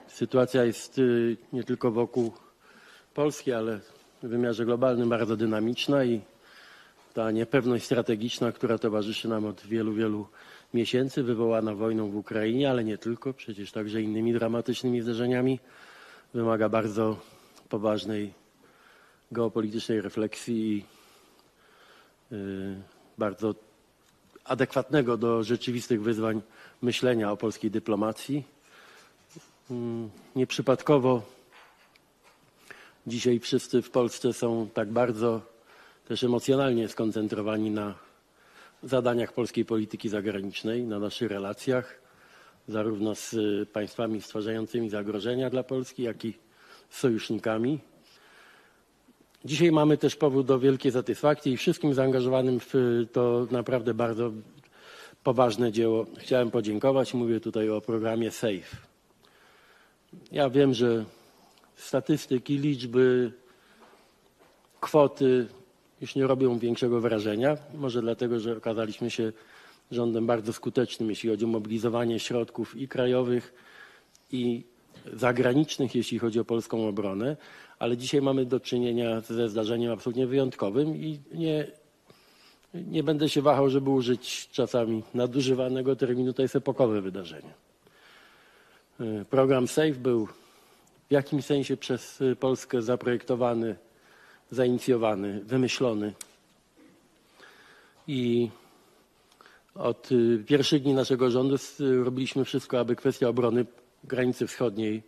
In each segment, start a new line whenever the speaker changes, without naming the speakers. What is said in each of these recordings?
Sytuacja jest nie tylko wokół Polski, ale w wymiarze globalnym bardzo dynamiczna i ta niepewność strategiczna, która towarzyszy nam od wielu miesięcy, wywołana wojną w Ukrainie, ale nie tylko, przecież także innymi dramatycznymi zdarzeniami, wymaga bardzo poważnej geopolitycznej refleksji i bardzo adekwatnego do rzeczywistych wyzwań myślenia o polskiej dyplomacji. Nieprzypadkowo dzisiaj wszyscy w Polsce są tak bardzo też emocjonalnie skoncentrowani na zadaniach polskiej polityki zagranicznej, na naszych relacjach, zarówno z państwami stwarzającymi zagrożenia dla Polski, jak i z sojusznikami. Dzisiaj mamy też powód do wielkiej satysfakcji i wszystkim zaangażowanym w to naprawdę bardzo poważne dzieło chciałem podziękować. Mówię tutaj o programie SAFE. Ja wiem, że statystyki, liczby, kwoty już nie robią większego wrażenia. Może dlatego, że okazaliśmy się rządem bardzo skutecznym, jeśli chodzi o mobilizowanie środków i krajowych, i zagranicznych, jeśli chodzi o polską obronę. Ale dzisiaj mamy do czynienia ze zdarzeniem absolutnie wyjątkowym i nie będę się wahał, żeby użyć czasami nadużywanego terminu. To jest epokowe wydarzenie. Program SAFE był w jakimś sensie przez Polskę zaprojektowany, zainicjowany, wymyślony i od pierwszych dni naszego rządu robiliśmy wszystko, aby kwestia obrony granicy wschodniej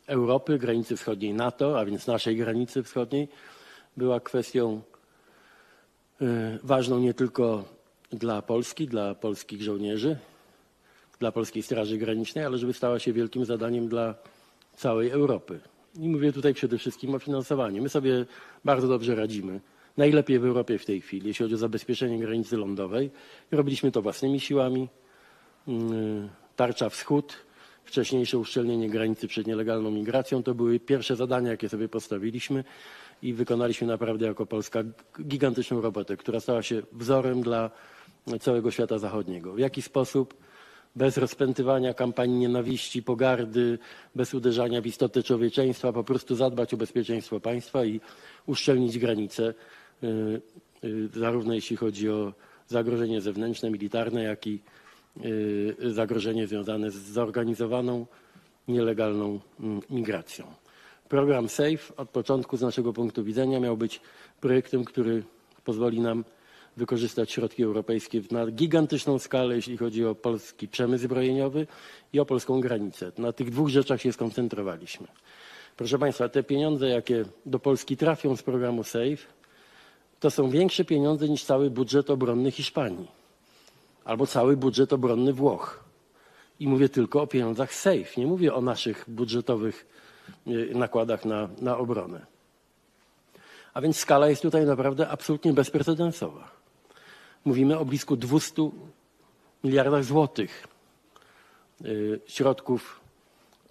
Europy, granicy wschodniej NATO, a więc naszej granicy wschodniej, była kwestią ważną nie tylko dla Polski, dla polskich żołnierzy, dla polskiej Straży Granicznej, ale żeby stała się wielkim zadaniem dla całej Europy. I mówię tutaj przede wszystkim o finansowaniu. My sobie bardzo dobrze radzimy. Najlepiej w Europie w tej chwili, jeśli chodzi o zabezpieczenie granicy lądowej. Robiliśmy to własnymi siłami. Tarcza Wschód, wcześniejsze uszczelnienie granicy przed nielegalną migracją. To były pierwsze zadania, jakie sobie postawiliśmy i wykonaliśmy naprawdę jako Polska gigantyczną robotę, która stała się wzorem dla całego świata zachodniego. W jaki sposób? Bez rozpętywania kampanii nienawiści, pogardy, bez uderzania w istotę człowieczeństwa, po prostu zadbać o bezpieczeństwo państwa i uszczelnić granice, zarówno jeśli chodzi o zagrożenie zewnętrzne, militarne, jak i zagrożenie związane z zorganizowaną, nielegalną migracją. Program SAFE od początku z naszego punktu widzenia miał być projektem, który pozwoli nam wykorzystać środki europejskie na gigantyczną skalę, jeśli chodzi o polski przemysł zbrojeniowy i o polską granicę. Na tych dwóch rzeczach się skoncentrowaliśmy. Proszę Państwa, te pieniądze, jakie do Polski trafią z programu SAFE, to są większe pieniądze niż cały budżet obronny Hiszpanii albo cały budżet obronny Włoch. I mówię tylko o pieniądzach SAFE, nie mówię o naszych budżetowych nakładach na obronę. A więc skala jest tutaj naprawdę absolutnie bezprecedensowa. Mówimy o blisko 200 miliardach złotych środków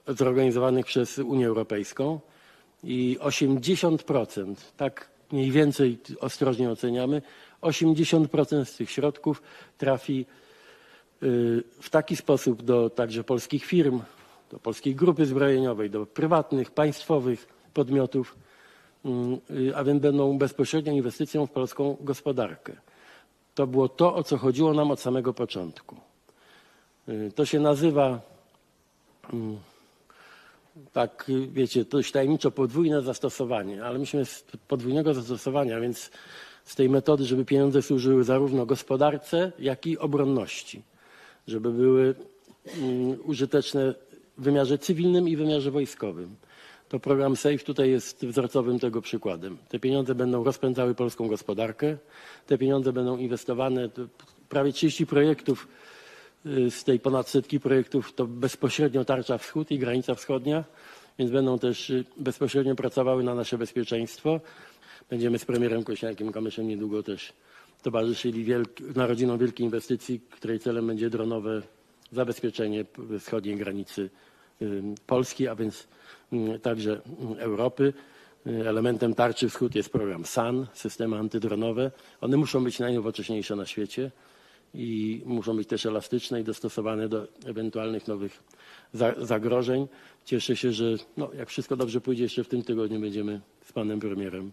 zorganizowanych przez Unię Europejską i 80%, tak mniej więcej ostrożnie oceniamy, 80% z tych środków trafi w taki sposób do także polskich firm, do polskiej grupy zbrojeniowej, do prywatnych, państwowych podmiotów, a więc będą bezpośrednią inwestycją w polską gospodarkę. To było to, o co chodziło nam od samego początku. To się nazywa, tak wiecie, dość tajemniczo podwójne zastosowanie, ale myśmy z podwójnego zastosowania, więc z tej metody, żeby pieniądze służyły zarówno gospodarce, jak i obronności, żeby były użyteczne w wymiarze cywilnym i w wymiarze wojskowym. To program SAFE tutaj jest wzorcowym tego przykładem. Te pieniądze będą rozpędzały polską gospodarkę, te pieniądze będą inwestowane, prawie 30 projektów z tej ponad setki projektów to bezpośrednio Tarcza Wschód i granica wschodnia, więc będą też bezpośrednio pracowały na nasze bezpieczeństwo. Będziemy z premierem Kosiniakiem-Kamyszem niedługo też towarzyszyli narodzinom wielkiej inwestycji, której celem będzie dronowe zabezpieczenie wschodniej granicy Polski, a więc także Europy. Elementem Tarczy Wschód jest program SAN, systemy antydronowe. One muszą być najnowocześniejsze na świecie i muszą być też elastyczne i dostosowane do ewentualnych nowych zagrożeń. Cieszę się, że jak wszystko dobrze pójdzie, jeszcze w tym tygodniu będziemy z panem premierem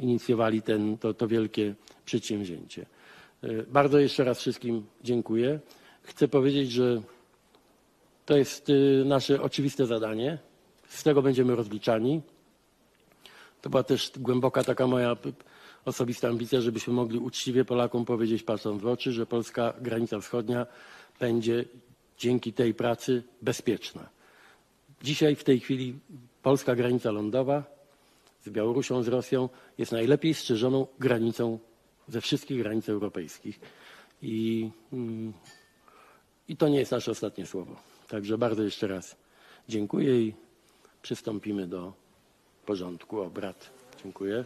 inicjowali to wielkie przedsięwzięcie. Bardzo jeszcze raz wszystkim dziękuję. Chcę powiedzieć, że to jest nasze oczywiste zadanie. Z tego będziemy rozliczani. To była też głęboka taka moja osobista ambicja, żebyśmy mogli uczciwie Polakom powiedzieć, patrząc w oczy, że polska granica wschodnia będzie dzięki tej pracy bezpieczna. Dzisiaj, w tej chwili, polska granica lądowa z Białorusią, z Rosją jest najlepiej strzeżoną granicą ze wszystkich granic europejskich. I to nie jest nasze ostatnie słowo. Także bardzo jeszcze raz dziękuję i przystąpimy do porządku obrad. Dziękuję.